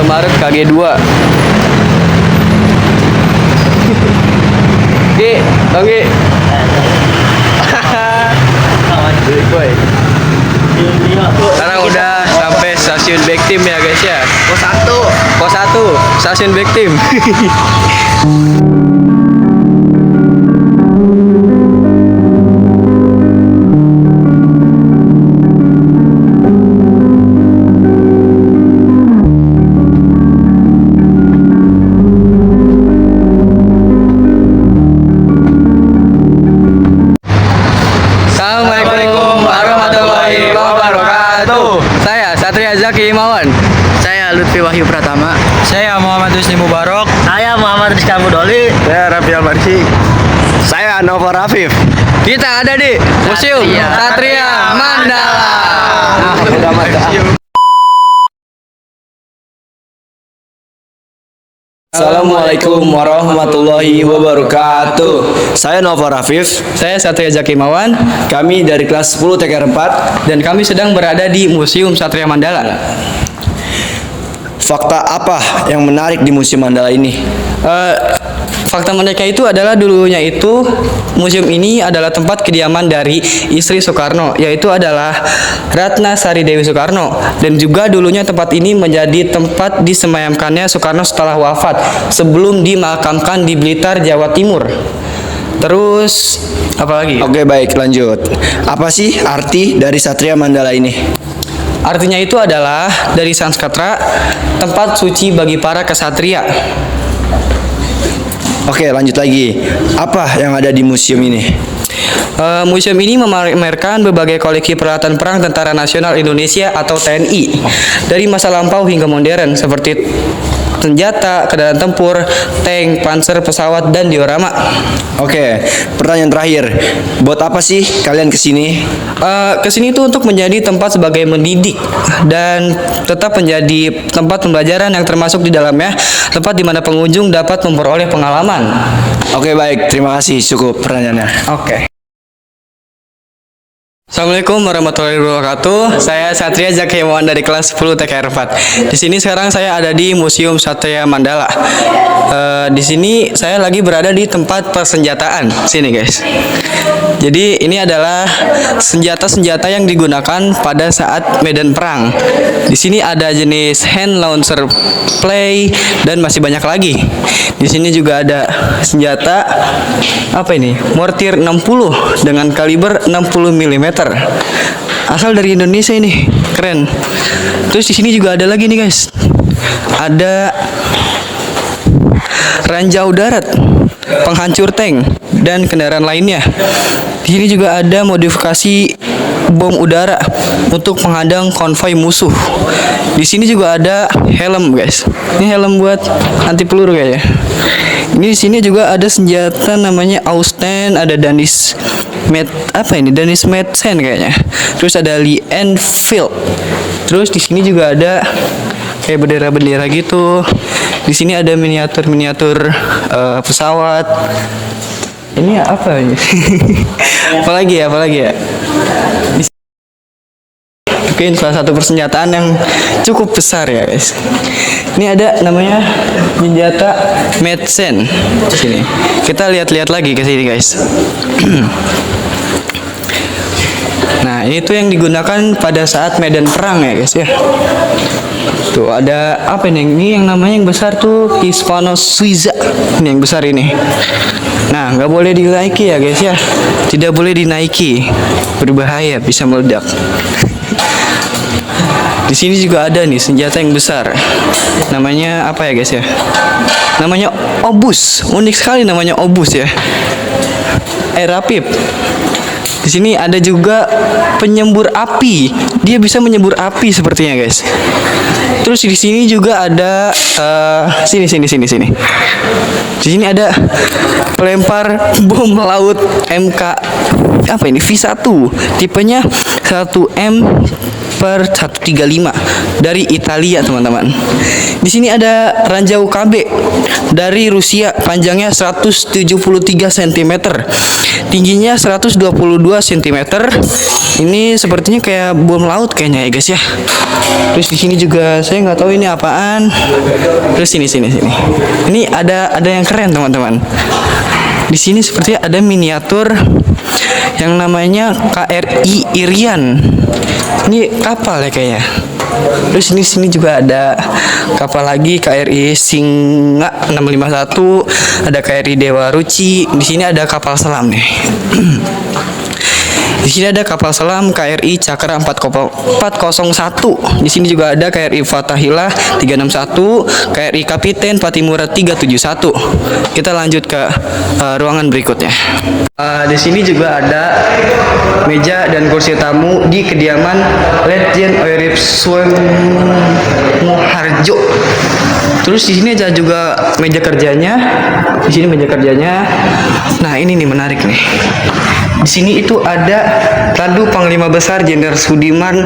Indomaret KG2. Ki, Bang Ki. Sekarang udah sampai stasiun Bektim ya guys ya. Pos 1, stasiun Bektim. Assalamualaikum warahmatullahi wabarakatuh. Saya Satria Zaki Imawan. Saya Lutfi Wahyu Pratama. Saya Muhammad Husni Mubarok. Saya Muhammad Rizka Mudoli. Saya Raffi Almarsi. Saya Nova Rafif. Kita ada di Museum Satria Mandala. Assalamualaikum warahmatullahi wabarakatuh. Saya Nova Rafif. Saya Satria Zaki Imawan Kami dari kelas 10 TKR 4. dan kami sedang berada di Museum Satria Mandala. Fakta apa yang menarik di Museum Mandala ini? Fakta mereka itu adalah dulunya itu museum ini adalah tempat kediaman dari istri Soekarno, yaitu adalah Ratna Sari Dewi Soekarno, dan juga dulunya tempat ini menjadi tempat disemayamkannya Soekarno setelah wafat sebelum dimakamkan di Blitar, Jawa Timur. Terus apa lagi? Oke, baik, lanjut. Apa sih arti dari Satria Mandala ini? Artinya itu adalah dari Sanskerta, tempat suci bagi para kesatria. Oke, lanjut lagi. Apa yang ada di museum ini? Museum ini memamerkan berbagai koleksi peralatan perang Tentara Nasional Indonesia atau TNI dari masa lampau hingga modern seperti senjata, kendaraan tempur, tank, panser, pesawat, dan diorama. Oke, pertanyaan terakhir. Buat apa sih kalian kesini? Kesini itu untuk menjadi tempat sebagai mendidik dan tetap menjadi tempat pembelajaran yang termasuk di dalamnya tempat di mana pengunjung dapat memperoleh pengalaman. Oke, baik. Terima kasih. Cukup pertanyaannya. Oke. Assalamualaikum warahmatullahi wabarakatuh. Saya Satria Zaki Imawan dari kelas 10 TKR 4. Di sini sekarang saya ada di Museum Satria Mandala. Di sini saya lagi berada di tempat persenjataan. Sini guys. Jadi ini adalah senjata-senjata yang digunakan pada saat medan perang. Di sini ada jenis hand launcher play dan masih banyak lagi. Di sini juga ada senjata apa ini? Mortir 60 dengan kaliber 60 mm. Asal dari Indonesia ini, keren. Terus di sini juga ada lagi nih guys. Ada ranjau darat, penghancur tank dan kendaraan lainnya. Di sini juga ada modifikasi bom udara untuk menghadang konvoi musuh. Di sini juga ada helm guys. Ini helm buat anti peluru kayaknya. Ini di sini juga ada senjata namanya Austen, ada Danis Madsen kayaknya. Terus ada Lee Enfield. Terus di sini juga ada kayak bendera-bendera gitu. Di sini ada miniatur pesawat. Ini apa ini? apalagi ya? Mungkin salah satu persenjataan yang cukup besar ya guys. Ini ada namanya senjata Madsen. Sini. Kita lihat-lihat lagi ke sini guys. Nah, itu yang digunakan pada saat medan perang ya guys ya. Tuh ada apa ini? Ini yang namanya yang besar tuh Hispano Suiza. Ini yang besar ini. Nah, nggak boleh dinaiki ya guys ya. Tidak boleh dinaiki. Berbahaya, bisa meledak. Di sini juga ada nih senjata yang besar. Namanya apa ya guys ya? Namanya obus. Unik sekali namanya obus ya. Rapip. Di sini ada juga penyembur api. Dia bisa menyembur api sepertinya guys. Terus di sini juga ada sini. Di sini ada pelempar bom laut MK apa ini V1 tipenya 1M Viper 135 dari Italia, teman-teman. Di sini ada ranjau KB dari Rusia, panjangnya 173 cm, tingginya 122 cm. Ini sepertinya kayak bom laut kayaknya ya guys ya. Terus di sini juga saya nggak tahu ini apaan. Terus sini. Ini ada yang keren, teman-teman. Di sini sepertinya ada miniatur yang namanya KRI Irian. Ini kapal ya kayaknya. Terus sini juga ada kapal lagi, KRI Singa 651, ada KRI Dewa Ruci. Di sini ada kapal selam nih. Di sini ada kapal selam KRI Cakra 401. Di sini juga ada KRI Fatahillah 361, KRI Kapiten Patimura 371. Kita lanjut ke ruangan berikutnya. Di sini juga ada meja dan kursi tamu di kediaman Letjen Oerip Suharjo. Terus di sini ada juga meja kerjanya. Di sini meja kerjanya. Nah, ini nih menarik nih. Di sini itu ada tandu Panglima Besar Jenderal Sudirman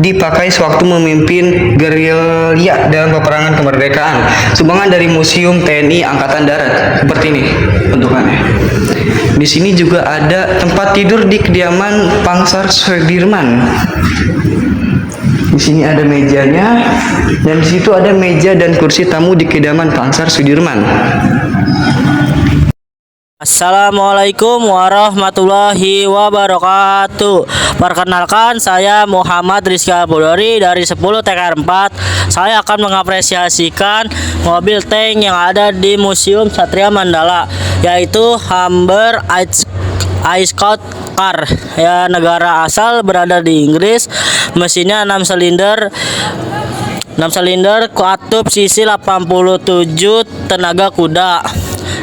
dipakai sewaktu memimpin gerilya dalam peperangan kemerdekaan. Sumbangan dari Museum TNI Angkatan Darat. Seperti ini bentukannya. Di sini juga ada tempat tidur di kediaman Pansar Sudirman. Di sini ada mejanya, dan di situ ada meja dan kursi tamu di kediaman Pansar Sudirman. Assalamualaikum warahmatullahi wabarakatuh. Perkenalkan, saya Muhammad Rizky Al-Budori dari 10 TKR 4. Saya akan mengapresiasikan mobil tank yang ada di Museum Satria Mandala, yaitu Humber Ice Coast Car. Ya, negara asal berada di Inggris. Mesinnya 6 silinder, katup sisi 87 tenaga kuda.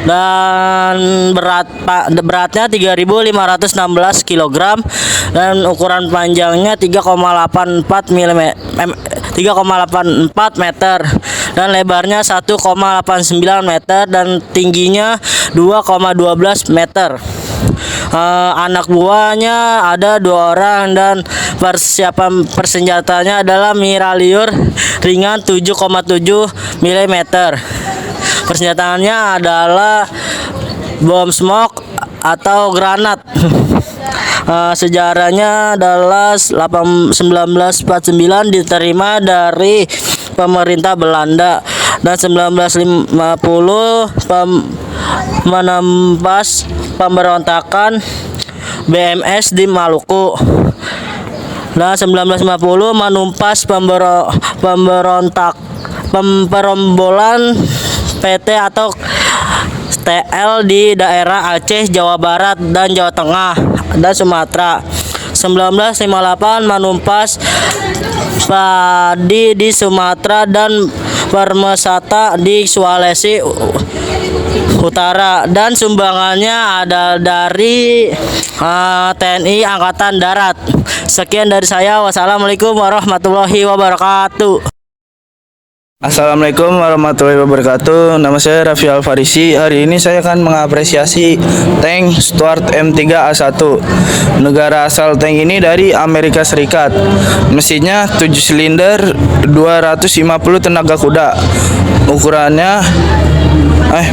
Dan beratnya 3.516 kg dan ukuran panjangnya 3,84 meter dan lebarnya 1,89 meter dan tingginya 2,12 meter. Anak buahnya ada 2 orang dan persiapan persenjatanya adalah mitrailleur ringan 7,7 mm. Persenjataannya adalah bom smoke atau granat. Sejarahnya adalah 1949 diterima dari pemerintah Belanda dan 1950 menembus pemberontakan BMS di Maluku. Dan 1950 menumpas pemberombolan PT atau TL di daerah Aceh, Jawa Barat, dan Jawa Tengah dan Sumatera. 1958 menumpas padi di Sumatera dan permesata di Sulawesi Utara, dan sumbangannya ada dari TNI Angkatan Darat. Sekian dari saya. Wassalamualaikum warahmatullahi wabarakatuh. Assalamualaikum warahmatullahi wabarakatuh. Nama saya Raffi Al-Farisi. Hari ini saya akan mengapresiasi tank Stuart M3A1. Negara asal tank ini dari Amerika Serikat. Mesinnya 7 silinder, 250 tenaga kuda.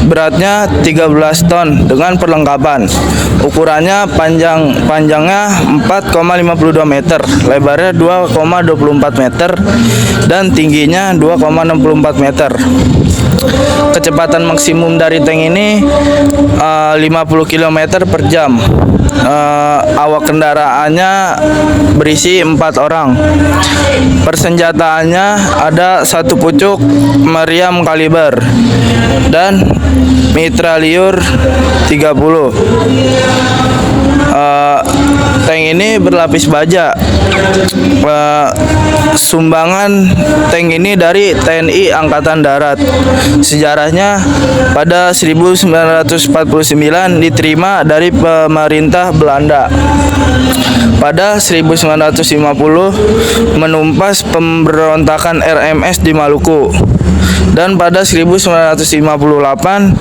Beratnya 13 ton dengan perlengkapan. Ukurannya panjangnya 4,52 meter, lebarnya 2,24 meter dan tingginya 2,64 meter. Kecepatan maksimum dari tank ini 50 km per jam. Awak kendaraannya berisi 4 orang. Persenjataannya ada 1 pucuk meriam kaliber dan mitrailleur 30. Tank ini berlapis baja. Sumbangan tank ini dari TNI Angkatan Darat. Sejarahnya pada 1949 diterima dari pemerintah Belanda. Pada 1950 menumpas pemberontakan RMS di Maluku. Dan pada 1958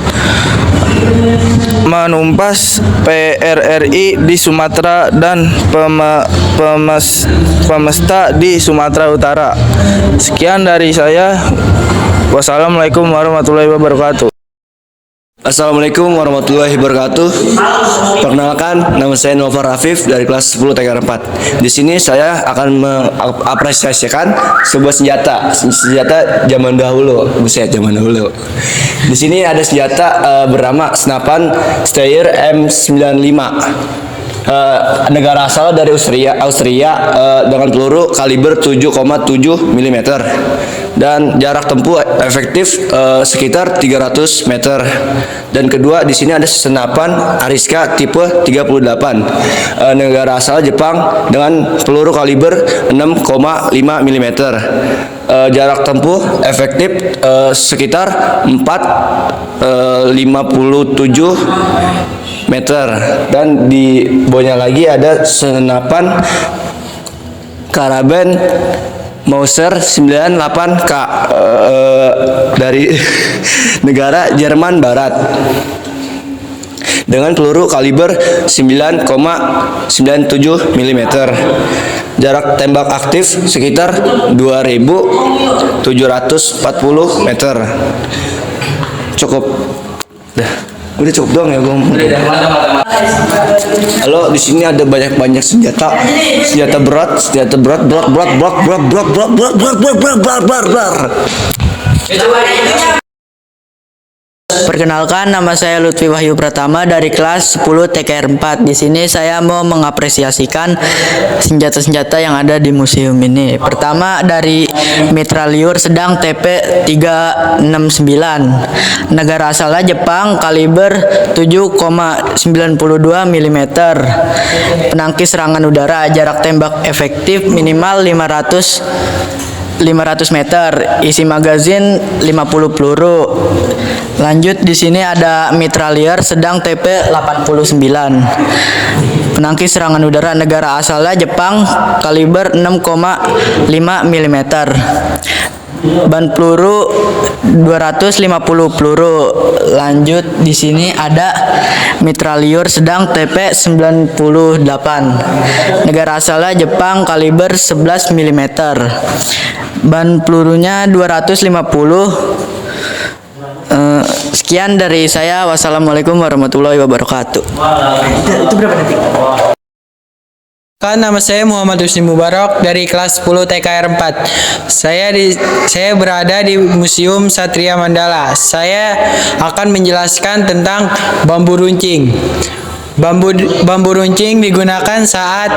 menumpas PRRI di Sumatera dan pemesta di Sumatera Utara. Sekian dari saya. Wassalamualaikum warahmatullahi wabarakatuh. Assalamualaikum warahmatullahi wabarakatuh. Perkenalkan, nama saya Nova Rafif dari kelas 10 TKR 4. Di sini saya akan mengapresiasikan sebuah senjata zaman dahulu. Buset, zaman dahulu. Di sini ada senjata bernama senapan Steyr M95. Negara asal dari Austria dengan peluru kaliber 7,7 mm dan jarak tempuh efektif sekitar 300 meter. Dan kedua, di sini ada senapan Ariska tipe 38 negara asal Jepang dengan peluru kaliber 6,5 mm. Jarak tempuh efektif sekitar 457 meter. Dan di bawahnya lagi ada senapan Karaben Mauser 98K dari negara Jerman Barat dengan peluru kaliber 9,97 mm. Jarak tembak aktif sekitar 2.740 meter. Cukup. Udah cukup doang ya, Gom. Halo, di sini ada banyak senjata berat, Perkenalkan, nama saya Lutfi Wahyu Pratama dari kelas 10 TKR 4. Di sini saya mau mengapresiasikan senjata-senjata yang ada di museum ini. Pertama dari mitrailleur sedang TP369. Negara asalnya Jepang, kaliber 7,92 mm. Penangkis serangan udara, jarak tembak efektif minimal 500 meter, isi magazin 50 peluru. Lanjut, di sini ada mitrailleur sedang TP89. Penangkis serangan udara, negara asalnya Jepang, kaliber 6,5 mm. Ban peluru 250 peluru. Lanjut, di sini ada mitrailleur sedang TP98. Negara asalnya Jepang, kaliber 11 mm. Ban pelurunya 250. Sekian dari saya. Wassalamualaikum warahmatullahi wabarakatuh. Itu berapa detik? Nama saya Muhammad Husni Mubarak dari kelas 10 TKR 4. Saya berada di Museum Satria Mandala. Saya akan menjelaskan tentang bambu runcing. Bambu runcing digunakan saat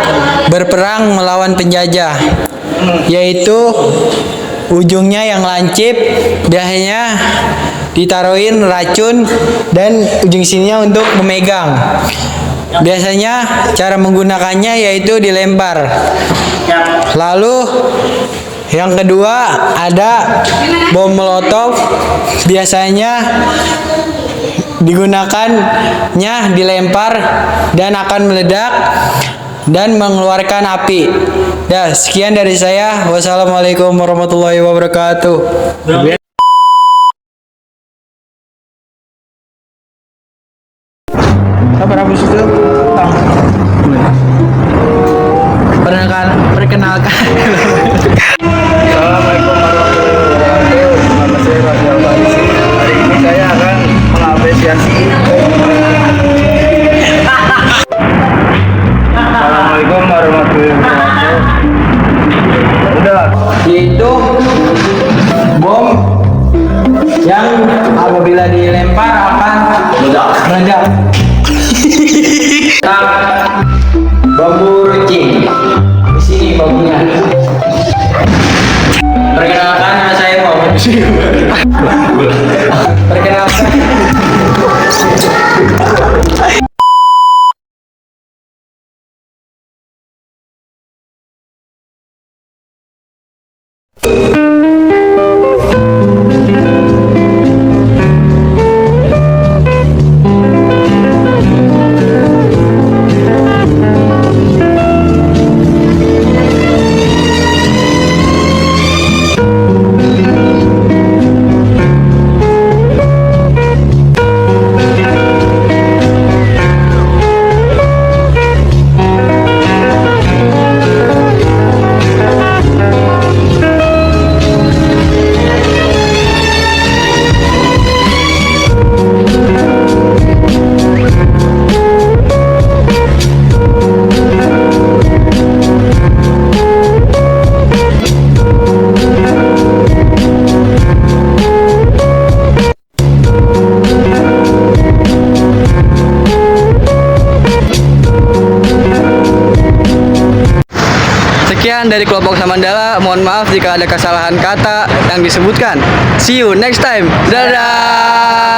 berperang melawan penjajah, yaitu ujungnya yang lancip, dahinya ditaruhin racun, dan ujung sininya untuk memegang. Biasanya cara menggunakannya yaitu dilempar. Lalu yang kedua ada bom molotov. Biasanya digunakannya dilempar dan akan meledak dan mengeluarkan api. Sekian dari saya. Wassalamualaikum warahmatullahi wabarakatuh. Perkenalkan. Assalamualaikum warahmatullahi wabarakatuh. Nama saya Rafi Al-Farisi. Hari ini saya akan mengapresiasi. Assalamualaikum warahmatullahi wabarakatuh. Udah. Yaitu bom yang apabila dilempar akan meledak. Bambu runcing. Di sini bambunya. Perkenalkan, nama saya Muhammad. Perkenalkan. Sekian dari kelompok Samandala. Mohon maaf jika ada kesalahan kata yang disebutkan. See you next time. Dadah.